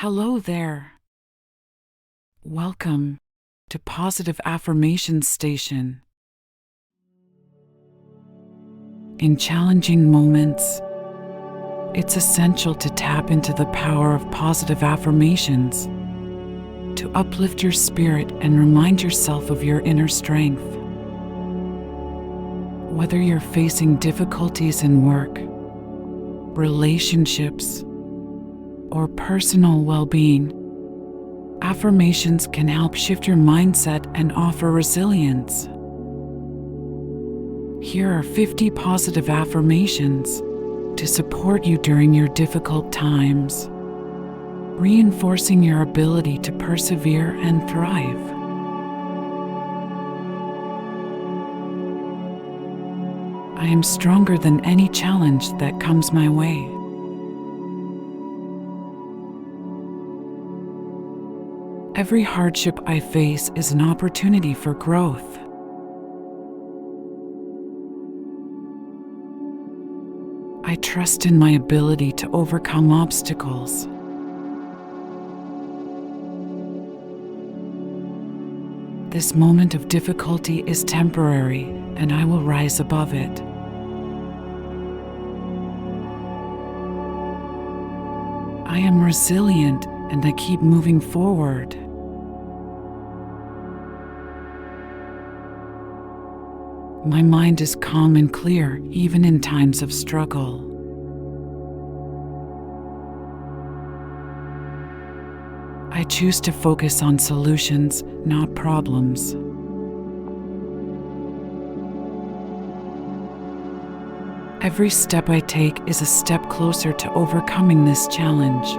Hello there. Welcome to Positive Affirmations Station. In challenging moments, it's essential to tap into the power of positive affirmations to uplift your spirit and remind yourself of your inner strength. Whether you're facing difficulties in work, relationships, or personal well-being, affirmations can help shift your mindset and offer resilience. Here are 50 positive affirmations to support you during your difficult times, reinforcing your ability to persevere and thrive. I am stronger than any challenge that comes my way. Every hardship I face is an opportunity for growth. I trust in my ability to overcome obstacles. This moment of difficulty is temporary, and I will rise above it. I am resilient, and I keep moving forward. My mind is calm and clear, even in times of struggle. I choose to focus on solutions, not problems. Every step I take is a step closer to overcoming this challenge.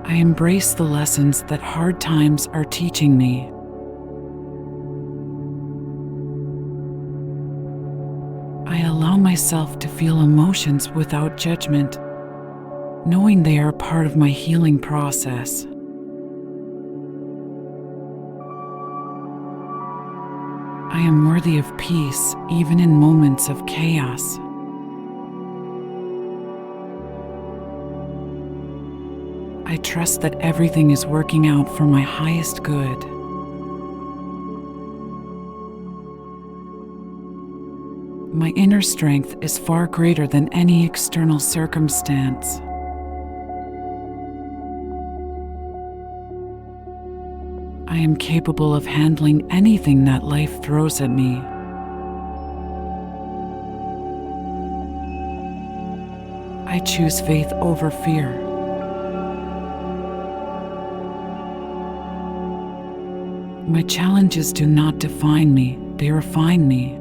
I embrace the lessons that hard times are teaching me. I allow myself to feel emotions without judgment, knowing they are part of my healing process. I am worthy of peace, even in moments of chaos. I trust that everything is working out for my highest good. My inner strength is far greater than any external circumstance. I am capable of handling anything that life throws at me. I choose faith over fear. My challenges do not define me, they refine me.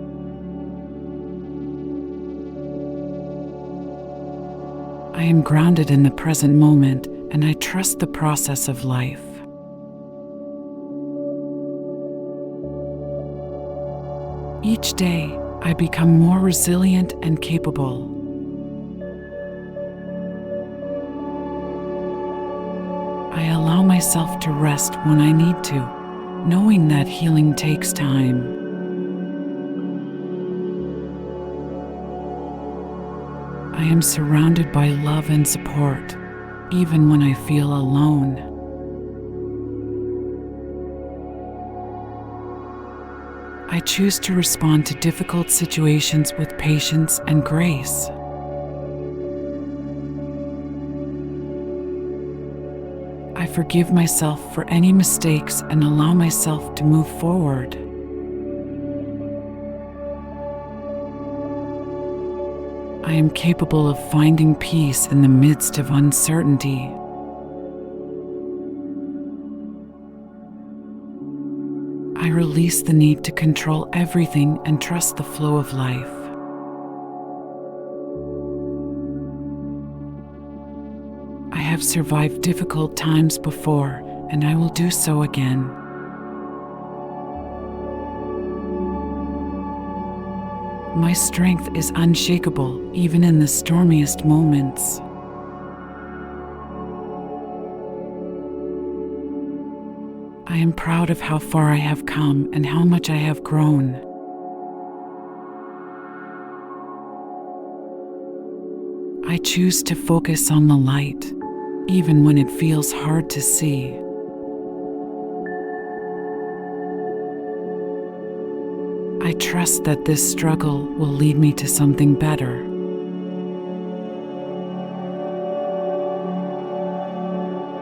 I am grounded in the present moment, and I trust the process of life. Each day, I become more resilient and capable. I allow myself to rest when I need to, knowing that healing takes time. I am surrounded by love and support, even when I feel alone. I choose to respond to difficult situations with patience and grace. I forgive myself for any mistakes and allow myself to move forward. I am capable of finding peace in the midst of uncertainty. I release the need to control everything and trust the flow of life. I have survived difficult times before, and I will do so again. My strength is unshakable, even in the stormiest moments. I am proud of how far I have come and how much I have grown. I choose to focus on the light, even when it feels hard to see. I trust that this struggle will lead me to something better.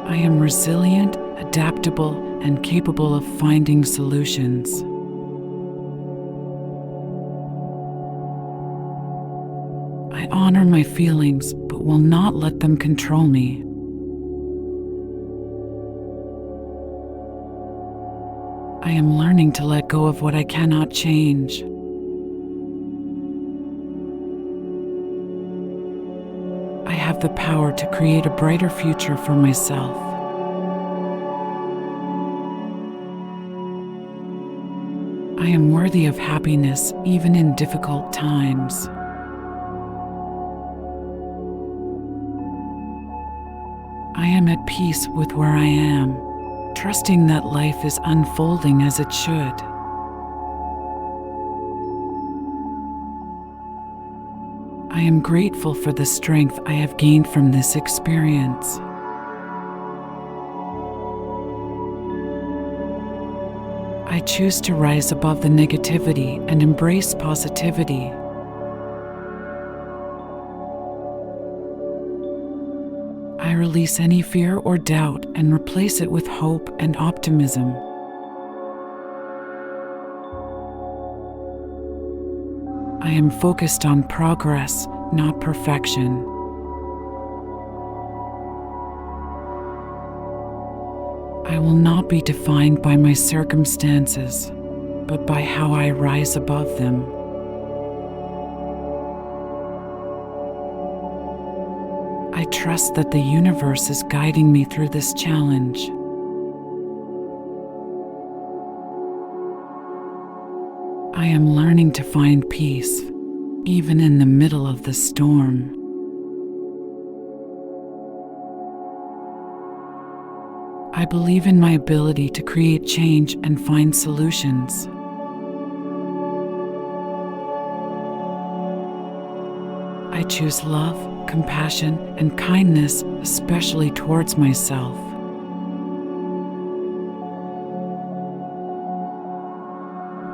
I am resilient, adaptable, and capable of finding solutions. I honor my feelings, but will not let them control me. I am learning to let go of what I cannot change. I have the power to create a brighter future for myself. I am worthy of happiness even in difficult times. I am at peace with where I am, trusting that life is unfolding as it should. I am grateful for the strength I have gained from this experience. I choose to rise above the negativity and embrace positivity. I release any fear or doubt and replace it with hope and optimism. I am focused on progress, not perfection. I will not be defined by my circumstances, but by how I rise above them. I trust that the universe is guiding me through this challenge. I am learning to find peace, even in the middle of the storm. I believe in my ability to create change and find solutions. I choose love, compassion, and kindness, especially towards myself.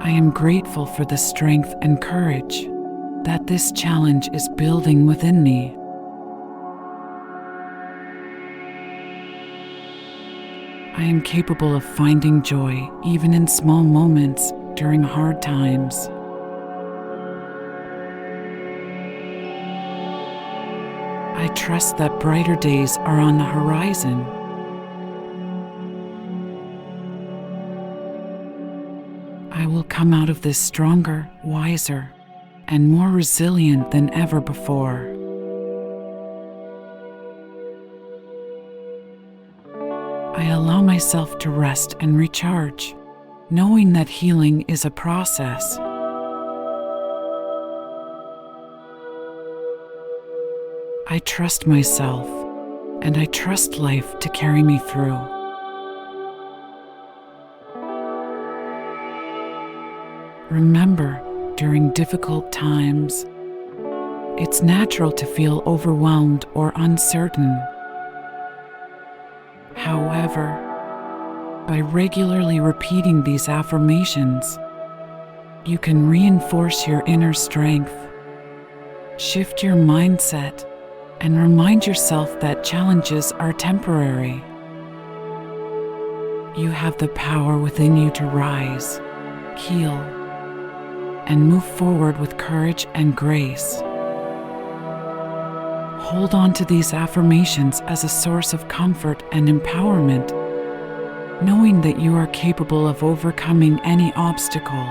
I am grateful for the strength and courage that this challenge is building within me. I am capable of finding joy even in small moments during hard times. I trust that brighter days are on the horizon. I will come out of this stronger, wiser, and more resilient than ever before. I allow myself to rest and recharge, knowing that healing is a process. I trust myself, and I trust life to carry me through. Remember, during difficult times, it's natural to feel overwhelmed or uncertain. However, by regularly repeating these affirmations, you can reinforce your inner strength, shift your mindset, and remind yourself that challenges are temporary. You have the power within you to rise, heal, and move forward with courage and grace. Hold on to these affirmations as a source of comfort and empowerment, knowing that you are capable of overcoming any obstacle.